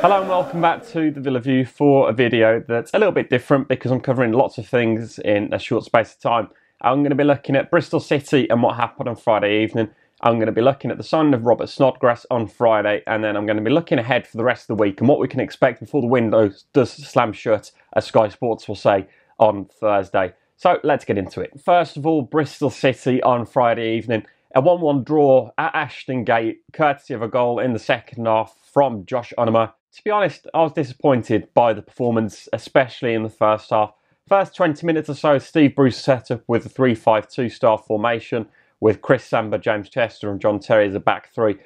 Hello and welcome back to the Villa View for a video that's a little bit different because I'm covering lots of things in a short space of time. I'm going to be looking at Bristol City and what happened on Friday evening. I'm going to be looking at the signing of Robert Snodgrass on Friday, and then I'm going to be looking ahead for the rest of the week and what we can expect before the window does slam shut, as Sky Sports will say on Thursday. So let's get into it. First of all, Bristol City on Friday evening. A 1-1 draw at Aston Gate, courtesy of a goal in the second half from Josh Onuma. To be honest, I was disappointed by the performance, especially in the first half. First 20 minutes or so, Steve Bruce set up with a 3-5-2 star formation with Chris Samba, James Chester and John Terry as a back three.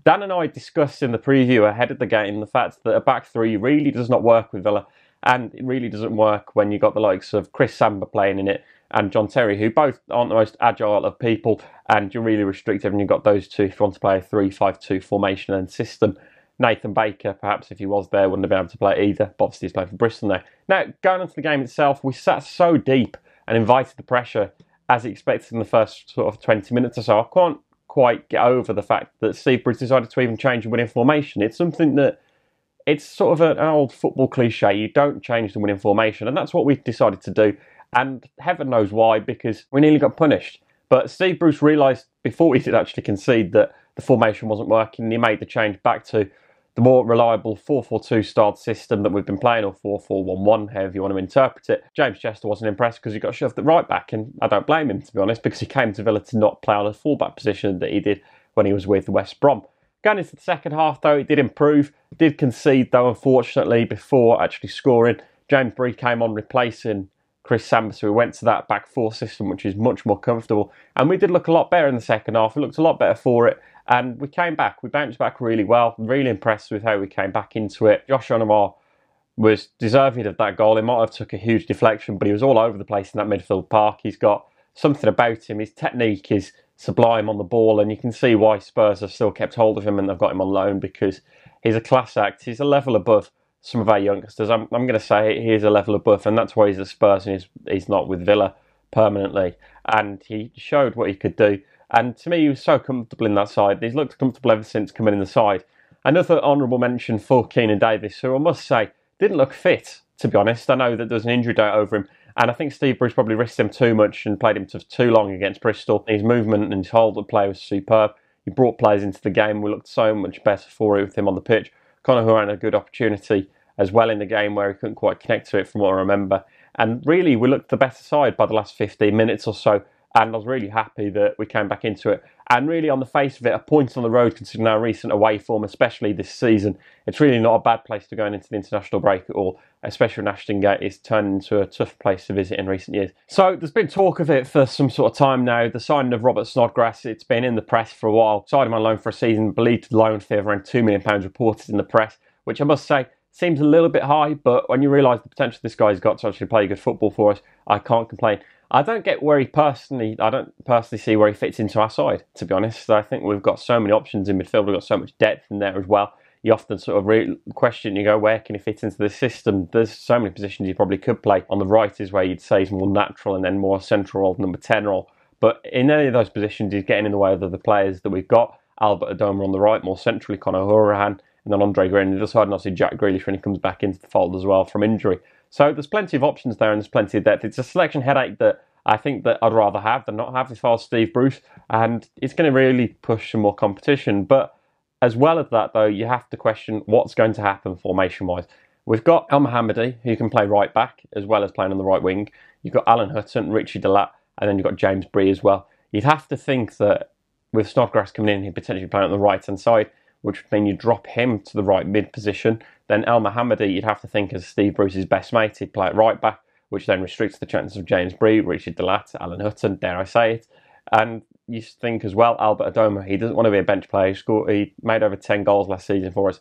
Dan and I discussed in the preview ahead of the game the fact that a back three really does not work with Villa, and it really doesn't work when you've got the likes of Chris Samba playing in it and John Terry, who both aren't the most agile of people, and you're really restrictive when you've got those two if you want to play a 3-5-2 formation and system. Nathan Baker, perhaps if he was there, wouldn't have been able to play either, but obviously he's playing for Bristol now. Now, going on to the game itself, we sat so deep and invited the pressure as expected in the first sort of 20 minutes or so. I can't quite get over the fact that Steve Bruce decided to even change the winning formation. It's something that, it's sort of an old football cliche, you don't change the winning formation, and that's what we decided to do. And heaven knows why, because we nearly got punished. But Steve Bruce realised before we did actually concede that the formation wasn't working, and he made the change back to the more reliable 4-4-2 styled system that we've been playing, or 4-4-1-1, however you want to interpret it. James Chester wasn't impressed because he got shoved at right back, and I don't blame him, to be honest, because he came to Villa to not play on a fullback position that he did when he was with West Brom. Going into the second half, though, it did improve. Did concede, though, unfortunately, before actually scoring. James Bree came on replacing Chris Samba, so we went to that back four system, which is much more comfortable. And we did look a lot better in the second half. We looked a lot better for it. And we came back. We bounced back really well. Really impressed with how we came back into it. Josh Onuma was deserving of that goal. He might have took a huge deflection, but he was all over the place in that midfield park. He's got something about him. His technique is sublime on the ball, and you can see why Spurs have still kept hold of him and they've got him on loan, because he's a class act. He's a level above some of our youngsters. I'm going to say he is a level above, and that's why he's at Spurs and he's not with Villa permanently. And he showed what he could do. And to me, he was so comfortable in that side. He's looked comfortable ever since coming in the side. Another honourable mention for Keenan Davis, who I must say didn't look fit, to be honest. I know that there was an injury date over him, and I think Steve Bruce probably risked him too much and played him for too long against Bristol. His movement and his hold of play was superb. He brought players into the game. We looked so much better for it with him on the pitch. Conor Horan had a good opportunity as well in the game where he couldn't quite connect to it from what I remember. And really, we looked the better side by the last 15 minutes or so. And I was really happy that we came back into it. And really, on the face of it, a point on the road, considering our recent away form, especially this season, it's really not a bad place to go into the international break at all, especially when Aston Gate is turned into a tough place to visit in recent years. So there's been talk of it for some sort of time now. The signing of Robert Snodgrass, it's been in the press for a while. Signed him on loan for a season, believed the loan fee of around £2 million reported in the press, which I must say seems a little bit high, but when you realise the potential this guy's got to actually play good football for us, I can't complain. I don't personally see where he fits into our side, to be honest. I think we've got so many options in midfield, we've got so much depth in there as well. You often sort of question, you go, where can he fit into the system? There's so many positions he probably could play. On the right is where you'd say he's more natural, and then more central role, number 10 role. But in any of those positions, he's getting in the way of the players that we've got. Albert Adoma on the right, more centrally, Conor Horan, and then Andre Gray on the other side, and obviously Jack Grealish when he comes back into the fold as well from injury. So there's plenty of options there, and there's plenty of depth. It's a selection headache that I think that I'd rather have than not have if I was Steve Bruce, and it's going to really push some more competition. But as well as that, though, you have to question what's going to happen formation-wise. We've got El Mohammadi, who can play right back as well as playing on the right wing. You've got Alan Hutton, Richie Delat, and then you've got James Bree as well. You'd have to think that with Snodgrass coming in, he'd potentially play on the right-hand side, which would mean you drop him to the right mid position. Then El Mohammadi, you'd have to think as Steve Bruce's best mate, he'd play at right back, which then restricts the chances of James Bree, Richard Delat, Alan Hutton, dare I say it. And you think as well, Albert Adoma, he doesn't want to be a bench player. He made over 10 goals last season for us.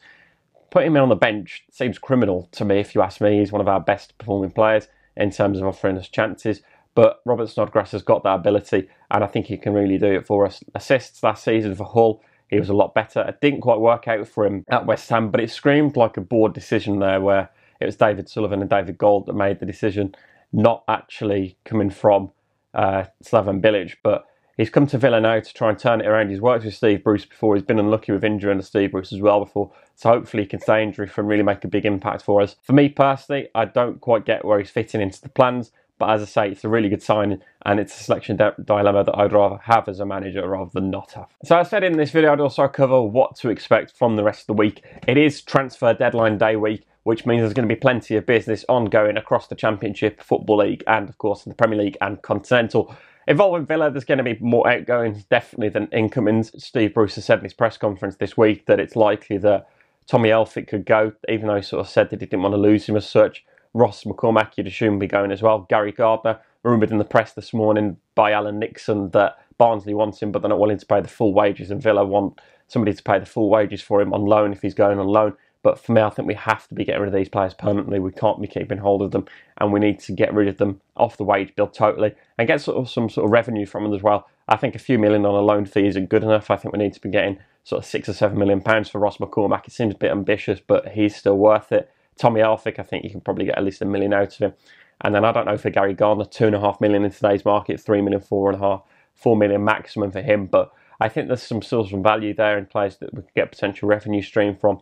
Putting him on the bench seems criminal to me, if you ask me. He's one of our best performing players in terms of offering us chances. But Robert Snodgrass has got that ability, and I think he can really do it for us. Assists last season for Hull, he was a lot better. It didn't quite work out for him at West Ham, but it screamed like a board decision there, where it was David Sullivan and David Gold that made the decision, not actually coming from Slaven Bilic. But He's come to Villa now to try and turn it around. He's worked with Steve Bruce before. He's been unlucky with injury under Steve Bruce as well before. So hopefully he can stay injury-free and really make a big impact for us. For me personally, I don't quite get where he's fitting into the plans. But as I say, it's a really good signing, and it's a selection dilemma that I'd rather have as a manager rather than not have. So as I said in this video, I'd also cover what to expect from the rest of the week. It is transfer deadline day week, which means there's going to be plenty of business ongoing across the Championship, Football League, and of course in the Premier League and Continental. Involving Villa, there's going to be more outgoings definitely than incomings. Steve Bruce has said in his press conference this week that it's likely that Tommy Elphick could go, even though he sort of said that he didn't want to lose him as such. Ross McCormack, you'd assume, will be going as well. Gary Gardner, rumoured in the press this morning by Alan Nixon that Barnsley wants him, but they're not willing to pay the full wages, and Villa want somebody to pay the full wages for him on loan if he's going on loan. But for me, I think we have to be getting rid of these players permanently. We can't be keeping hold of them, and we need to get rid of them off the wage bill totally and get some sort of revenue from them as well. I think a few million on a loan fee isn't good enough. I think we need to be getting sort of £6 or £7 million for Ross McCormack. It seems a bit ambitious, but he's still worth it. Tommy Elphick, I think you can probably get at least £1 million out of him. And then I don't know for Gary Gardner, £2.5 million in today's market, £3 million, £4 million maximum for him. But I think there's still some value there in players that we could get potential revenue stream from.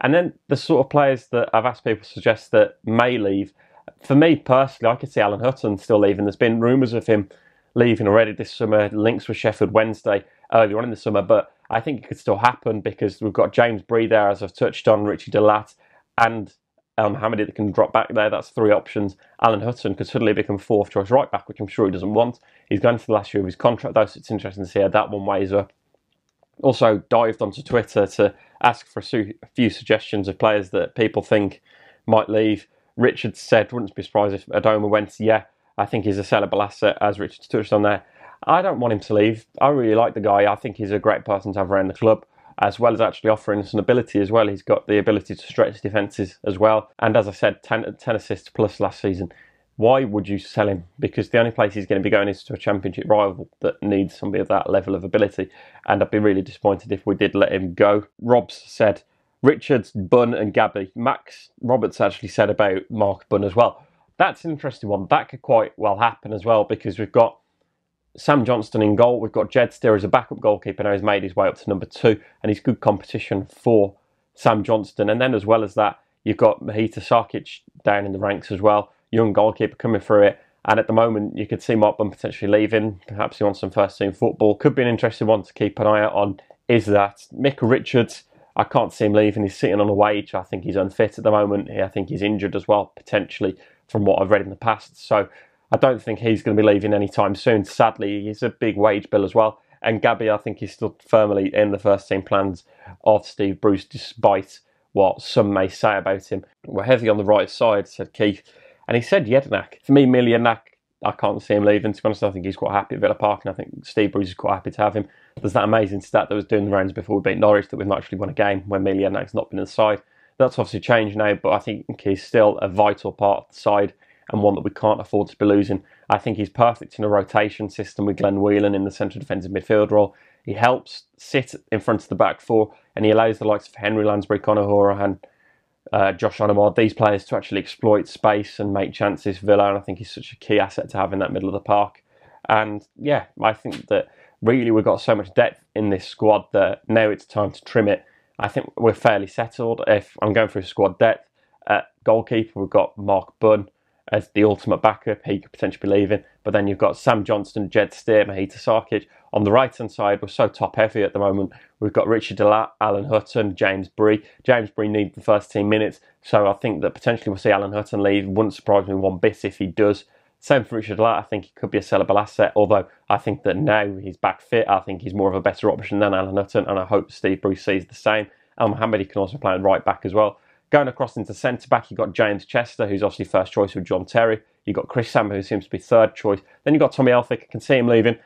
And then the sort of players that I've asked people to suggest that may leave. For me personally, I could see Alan Hutton still leaving. There's been rumours of him leaving already this summer, links with Sheffield Wednesday earlier on in the summer. But I think it could still happen because we've got James Bree there, as I've touched on, Richie Delat, and Mohammed that can drop back there. That's 3 options. Alan Hutton could suddenly become 4th choice right back, which I'm sure he doesn't want. He's going to the last year of his contract though, so it's interesting to see how that one weighs up. Also dived onto Twitter to ask for a few suggestions of players that people think might leave. Richard said, wouldn't be surprised if Adoma went. Yeah, I think he's a sellable asset, as Richard touched on there. I don't want him to leave. I really like the guy. I think he's a great person to have around the club, as well as actually offering us an ability as well. He's got the ability to stretch defences as well. And as I said, 10 assists plus last season. Why would you sell him? Because the only place he's going to be going is to a Championship rival that needs somebody of that level of ability. And I'd be really disappointed if we did let him go. Robs said, Richards, Bunn and Gabby. Max Roberts actually said about Mark Bunn as well. That's an interesting one. That could quite well happen as well, because we've got Sam Johnston in goal. We've got Jed Steer as a backup goalkeeper now. He's made his way up to number 2, and he's good competition for Sam Johnston. And then as well as that, you've got Mahita Sarkic down in the ranks as well. Young goalkeeper coming through it. And at the moment, you could see Mark Bunn potentially leaving. Perhaps he wants some first team football. Could be an interesting one to keep an eye out on. Is that Mick Richards? I can't see him leaving. He's sitting on a wage. I think he's unfit at the moment. I think he's injured as well, potentially, from what I've read in the past. So I don't think he's going to be leaving anytime soon. Sadly, he's a big wage bill as well. And Gabby, I think he's still firmly in the first team plans of Steve Bruce, despite what some may say about him. We're heavy on the right side, said Keith. And he said Jedinak. For me, Miljanak, I can't see him leaving. To be honest, I think he's quite happy at Villa Park, and I think Steve Bruce is quite happy to have him. There's that amazing stat that was doing the rounds before we beat Norwich that we've not actually won a game when Miljanak's not been in the side. That's obviously changed now, but I think he's still a vital part of the side and one that we can't afford to be losing. I think he's perfect in a rotation system with Glenn Whelan in the central defensive midfield role. He helps sit in front of the back four, and he allows the likes of Henry Lansbury, Conor Horan, Josh Onomard, these players to actually exploit space and make chances for Villa, and I think he's such a key asset to have in that middle of the park. And yeah, I think that really we've got so much depth in this squad that now it's time to trim it. I think we're fairly settled. If I'm going through squad depth, at goalkeeper we've got Mark Bunn as the ultimate backup. He could potentially be leaving. But then you've got Sam Johnston, Jed Steer, Mahita Sarkic. On the right-hand side, we're so top-heavy at the moment. We've got Richard Delat, Alan Hutton, James Bree. James Bree needs the first team minutes, so I think that potentially we'll see Alan Hutton leave. Wouldn't surprise me one bit if he does. Same for Richard Delat. I think he could be a sellable asset, although I think that now he's back fit, I think he's more of a better option than Alan Hutton, and I hope Steve Bruce sees the same. Al Mohamed can also play right back as well. Going across into centre-back, you've got James Chester, who's obviously first choice with John Terry. You've got Chris Samba, who seems to be third choice. Then you've got Tommy Elphick, I can see him leaving.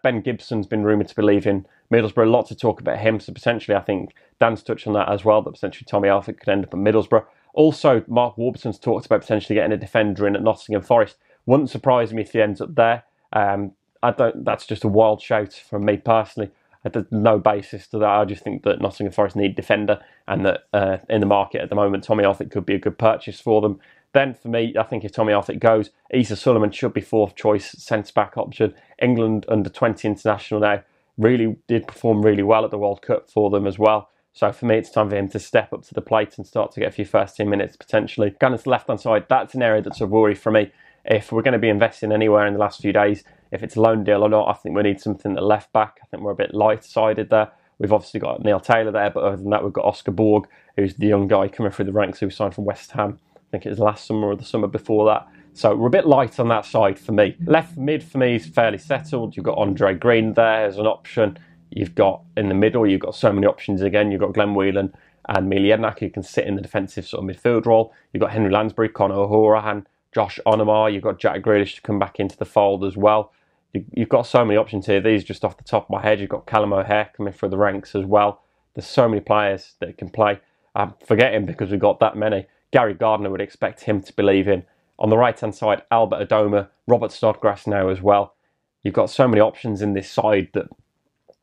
Ben Gibson's been rumoured to be leaving Middlesbrough. Lots of talk about him, so potentially I think Dan's touched on that as well, that potentially Tommy Elphick could end up at Middlesbrough. Also, Mark Warburton's talked about potentially getting a defender in at Nottingham Forest. Wouldn't surprise me if he ends up there. That's just a wild shout from me personally. There's no basis to that. I just think that Nottingham Forest need a defender, and that in the market at the moment, Tommy Elphick could be a good purchase for them. Then for me, I think if Tommy Arthur goes, Issa Sullivan should be fourth choice centre-back option. England under-20 international now, really did perform really well at the World Cup for them as well. So for me, it's time for him to step up to the plate and start to get a few first team minutes potentially. Going to the left-hand side, that's an area that's a worry for me. If we're going to be investing anywhere in the last few days, if it's a loan deal or not, I think we need something at left-back. I think we're a bit light-sided there. We've obviously got Neil Taylor there, but other than that, we've got Oscar Borg, who's the young guy coming through the ranks who signed from West Ham. I think it was last summer or the summer before that. So we're a bit light on that side for me. Left mid for me is fairly settled. You've got Andre Green there as an option. You've got in the middle, you've got so many options again. You've got Glenn Whelan and Miliednak who can sit in the defensive sort of midfield role. You've got Henry Lansbury, Conor O'Horahan, Josh Onomar. You've got Jack Grealish to come back into the fold as well. You've got so many options here. These just off the top of my head. You've got Callum O'Hare coming through the ranks as well. There's so many players that can play. I'm forgetting because we've got that many. Gary Gardner would expect him to believe in. On the right-hand side, Albert Adoma, Robert Snodgrass now as well. You've got so many options in this side that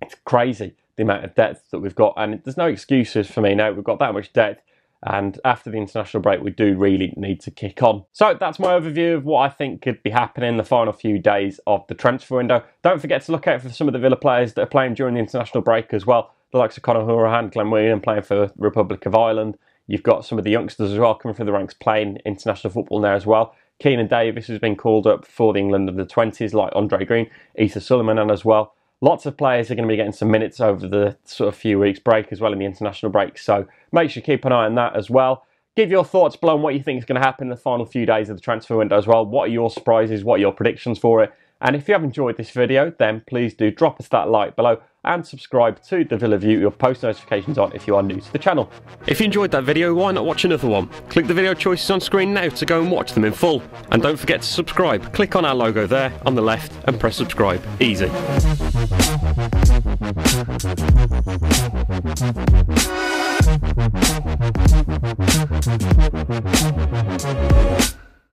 it's crazy, the amount of depth that we've got. And there's no excuses for me now. We've got that much depth. And after the international break, we do really need to kick on. So that's my overview of what I think could be happening in the final few days of the transfer window. Don't forget to look out for some of the Villa players that are playing during the international break as well. The likes of Conor Horahan, Glenn Whelan playing for the Republic of Ireland. You've got some of the youngsters as well coming through the ranks playing international football now as well. Keenan Davis has been called up for the England under-20s like Andre Green, Issa Sullivan and as well. Lots of players are going to be getting some minutes over the sort of few weeks break as well in the international break. So make sure you keep an eye on that as well. Give your thoughts below on what you think is going to happen in the final few days of the transfer window as well. What are your surprises? What are your predictions for it? And if you have enjoyed this video, then please do drop us that like below and subscribe to The Villa View. You'll post notifications on if you are new to the channel. If you enjoyed that video, why not watch another one? Click the video choices on screen now to go and watch them in full. And don't forget to subscribe. Click on our logo there on the left and press subscribe. Easy.